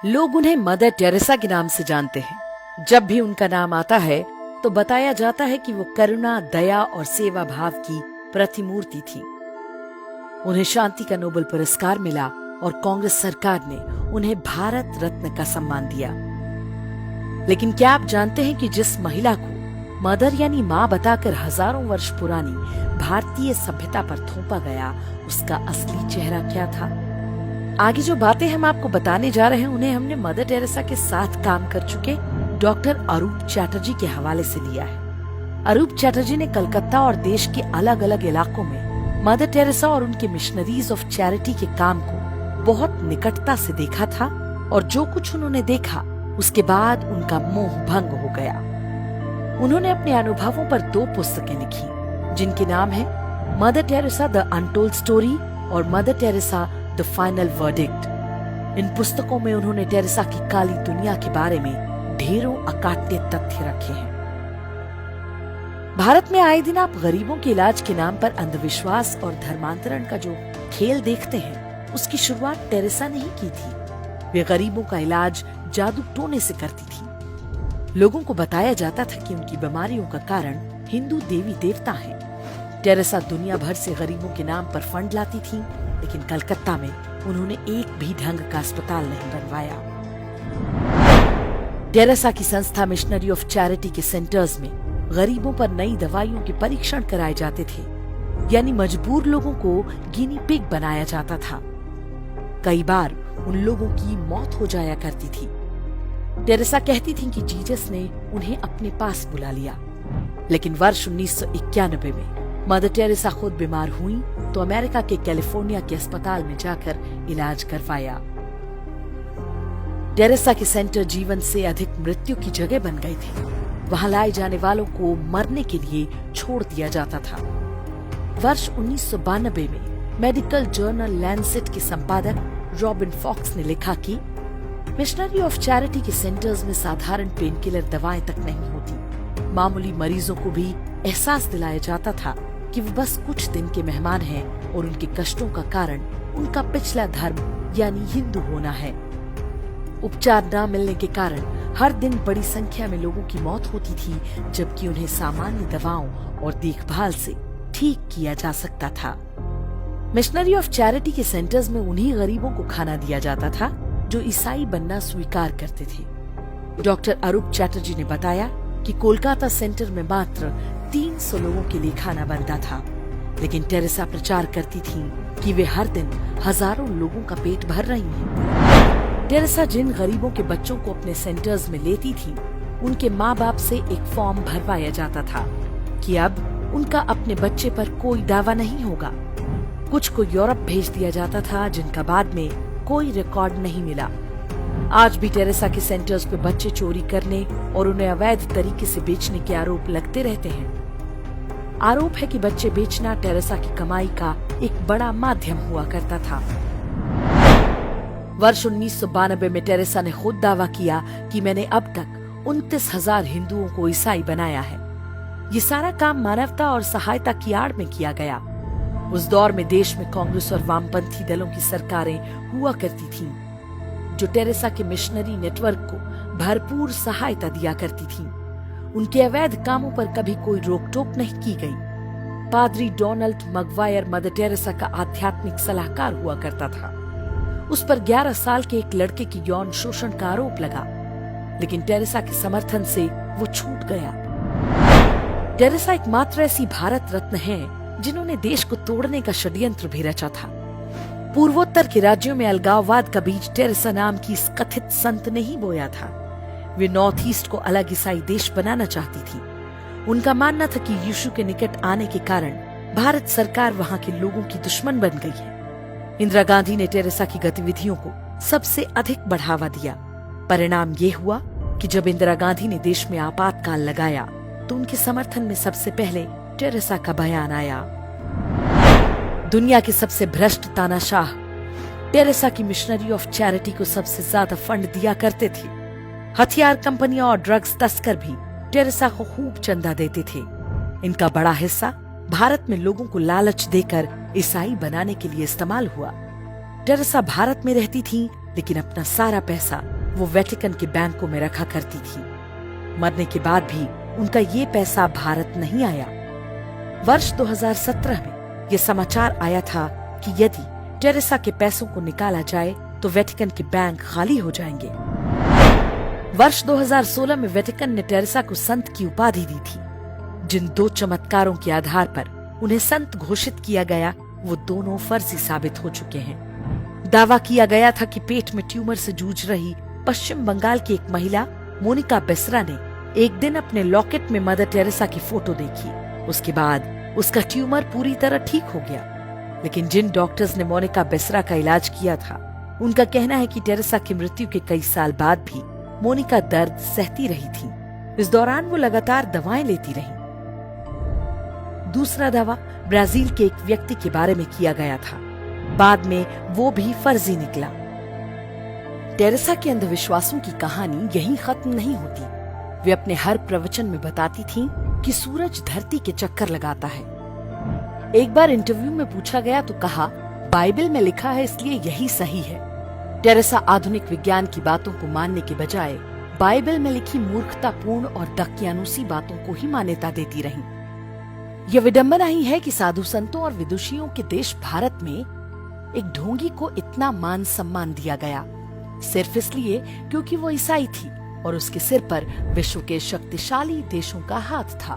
लोग उन्हें mother Teresa के नाम से जानते हैं। जब भी उनका नाम आता है तो बताया जाता है कि वो करुणा, दया और सेवा भाव की प्रतिमूर्ति थी। उन्हें शांति का नोबेल पुरस्कार मिला और कांग्रेस सरकार ने उन्हें भारत रत्न का सम्मान दिया। लेकिन क्या आप जानते हैं कि जिस महिला को मदर यानी माँ बताकर हजारों वर्ष पुरानी भारतीय सभ्यता पर थोपा गया, उसका असली चेहरा क्या था? आगे जो बातें हम आपको बताने जा रहे हैं उन्हें हमने मदर टेरेसा के साथ काम कर चुके डॉक्टर अरूप चैटर्जी के हवाले से लिया है। अरूप चैटर्जी ने कलकत्ता और देश के अलग अलग इलाकों में मदर टेरेसा और उनके मिशनरीज ऑफ चैरिटी के काम को बहुत निकटता से देखा था और जो कुछ उन्होंने देखा उसके बाद उनका मोह भंग हो गया। उन्होंने अपने अनुभवों पर 2 पुस्तकें लिखी जिनके नाम है Mother Teresa the untold story और Mother Teresa the final verdict. इन पुस्तकों में उन्होंने टेरेसा की काली दुनिया के बारे में ढेरों अकाट्य तथ्य रखे हैं। भारत में आए दिन आप गरीबों के इलाज के नाम पर अंधविश्वास और धर्मांतरण का जो खेल देखते हैं, उसकी शुरुआत टेरेसा ने ही की थी। वे गरीबों का इलाज जादू टोने से करती थी। लोगों को बताया जाता था कि उनकी बीमारियों का कारण हिंदू देवी देवता हैं। टेरेसा दुनिया भर से गरीबों के नाम पर फंड लाती थी, लेकिन कलकत्ता में उन्होंने एक भी ढंग का अस्पताल नहीं बनवाया। टेरेसा की संस्था मिशनरी ऑफ चैरिटी के सेंटर्स में गरीबों पर नई दवाइयों के परीक्षण कराए जाते थे, यानी मजबूर लोगों को गिनी पिग बनाया जाता था। कई बार उन लोगों की मौत हो जाया करती थी। टेरेसा कहती थी कि जीसस ने उन्हें अपने पास बुला लिया। लेकिन वर्ष 1991 में मदर टेरेसा खुद बीमार हुई तो अमेरिका के कैलिफोर्निया के अस्पताल में जाकर इलाज करवाया। टेरेसा के सेंटर जीवन से अधिक मृत्यु की जगह बन गए थे। वहां लाए जाने वालों को मरने के लिए छोड़ दिया जाता था। वर्ष 1992 में मेडिकल जर्नल लैंसेट के संपादक रॉबिन फॉक्स ने लिखा कि मिशनरी ऑफ चैरिटी के सेंटर्स में साधारण पेन किलर दवाएं तक नहीं होती। मामूली मरीजों को भी एहसास दिलाया जाता था कि वो बस कुछ दिन के मेहमान हैं और उनके कष्टों का कारण उनका पिछला धर्म यानी हिंदू होना है। उपचार न मिलने के कारण हर दिन बड़ी संख्या में लोगों की मौत होती थी, जबकि उन्हें सामान्य दवाओं और देखभाल से ठीक किया जा सकता था। मिशनरी ऑफ चैरिटी के सेंटर्स में उन्हीं गरीबों को खाना दिया जाता था जो ईसाई बनना स्वीकार करते थे। डॉक्टर अरूप चैटर्जी ने बताया कि कोलकाता सेंटर में मात्र 300 लोगों के लिए खाना बनता था, लेकिन टेरेसा प्रचार करती थी कि वे हर दिन हजारों लोगों का पेट भर रही हैं। टेरेसा जिन गरीबों के बच्चों को अपने सेंटर्स में लेती थी, उनके माँ बाप से एक फॉर्म भरवाया जाता था कि अब उनका अपने बच्चे पर कोई दावा नहीं होगा। कुछ को यूरोप भेज दिया जाता था, जिनका बाद में कोई रिकॉर्ड नहीं मिला। आज भी टेरेसा के सेंटर्स पे बच्चे चोरी करने और उन्हें अवैध तरीके से बेचने के आरोप लगते रहते हैं। आरोप है कि बच्चे बेचना टेरेसा की कमाई का एक बड़ा माध्यम हुआ करता था। वर्ष 1992 में टेरेसा ने खुद दावा किया कि मैंने अब तक 29,000 हिंदुओं को ईसाई बनाया है। ये सारा काम मानवता और सहायता की आड़ में किया गया। उस दौर में देश में कांग्रेस और वामपंथी दलों की सरकारें हुआ करती थीं, जो टेरेसा के मिशनरी नेटवर्क को भरपूर सहायता दिया करती थीं। उनके अवैध कामों पर कभी कोई रोक टोक नहीं की गई। पादरी डोनाल्ड मगवायर मदर टेरेसा का आध्यात्मिक सलाहकार हुआ करता था। उस पर 11 साल के एक लड़के की यौन शोषण का आरोप लगा, लेकिन टेरेसा के समर्थन से वो छूट गया। टेरेसा एकमात्र ऐसी भारत रत्न है जिन्होंने देश को तोड़ने का षड्यंत्र भी रचा था। पूर्वोत्तर के राज्यों में अलगाववाद का बीज टेरेसा नाम की इस कथित संत ने ही बोया था। वे नॉर्थ ईस्ट को अलग ईसाई देश बनाना चाहती थी। उनका मानना था कि यीशु के निकट आने के कारण भारत सरकार वहां के लोगों की दुश्मन बन गई है। इंदिरा गांधी ने टेरेसा की गतिविधियों को सबसे अधिक बढ़ावा दिया। परिणाम ये हुआ कि जब इंदिरा गांधी ने देश में आपातकाल लगाया तो उनके समर्थन में सबसे पहले टेरेसा का बयान आया। दुनिया के सबसे भ्रष्ट तानाशाह टेरेसा की मिशनरी ऑफ चैरिटी को सबसे ज्यादा फंड दिया करते थे। हथियार कंपनियां और ड्रग्स तस्कर भी टेरेसा को खूब चंदा देते थे। इनका बड़ा हिस्सा भारत में लोगों को लालच देकर ईसाई बनाने के लिए इस्तेमाल हुआ। टेरेसा भारत में रहती थी लेकिन अपना सारा पैसा वो वेटिकन के बैंकों में रखा करती थी। मरने के बाद भी उनका ये पैसा भारत नहीं आया। वर्ष 2017 में ये समाचार आया था कि यदि टेरेसा के पैसों को निकाला जाए तो वेटिकन के बैंक खाली हो जाएंगे। वर्ष 2016 में वेटिकन ने टेरेसा को संत की उपाधि दी थी। जिन 2 चमत्कारों के आधार पर उन्हें संत घोषित किया गया वो दोनों फर्जी साबित हो चुके हैं। दावा किया गया था कि पेट में ट्यूमर से जूझ रही पश्चिम बंगाल की एक महिला मोनिका बेसरा ने एक दिन अपने लॉकेट में मदर टेरेसा की फोटो देखी। उसके बाद उसका ट्यूमर पूरी तरह ठीक हो गया। लेकिन जिन डॉक्टर्स ने मोनिका बेसरा का इलाज किया था उनका कहना है कि टेरेसा की मृत्यु के कई साल बाद भी मोनिका दर्द सहती रही थी। इस दौरान वो लगातार दवाएं लेती रही। दूसरा दावा ब्राजील के एक व्यक्ति के बारे में किया गया था। बाद में वो भी फर्जी निकला। टेरेसा के अंधविश्वासों की कहानी यहीं खत्म नहीं होती। वे अपने हर प्रवचन में बताती थीं कि सूरज धरती के चक्कर लगाता है। एक बार इंटरव्यू में पूछा गया तो कहा, बाइबल में लिखा है इसलिए यही सही है। टेरेसा आधुनिक विज्ञान की बातों को मानने के बजाय बाइबल में लिखी मूर्खतापूर्ण और दकियानुसी बातों को ही मान्यता देती रहीं। यह विडंबना ही है कि साधु संतों और विदुषियों के देश भारत में एक ढोंगी को इतना मान सम्मान दिया गया, सिर्फ इसलिए क्योंकि वो ईसाई थी और उसके सिर पर विश्व के शक्तिशाली देशों का हाथ था।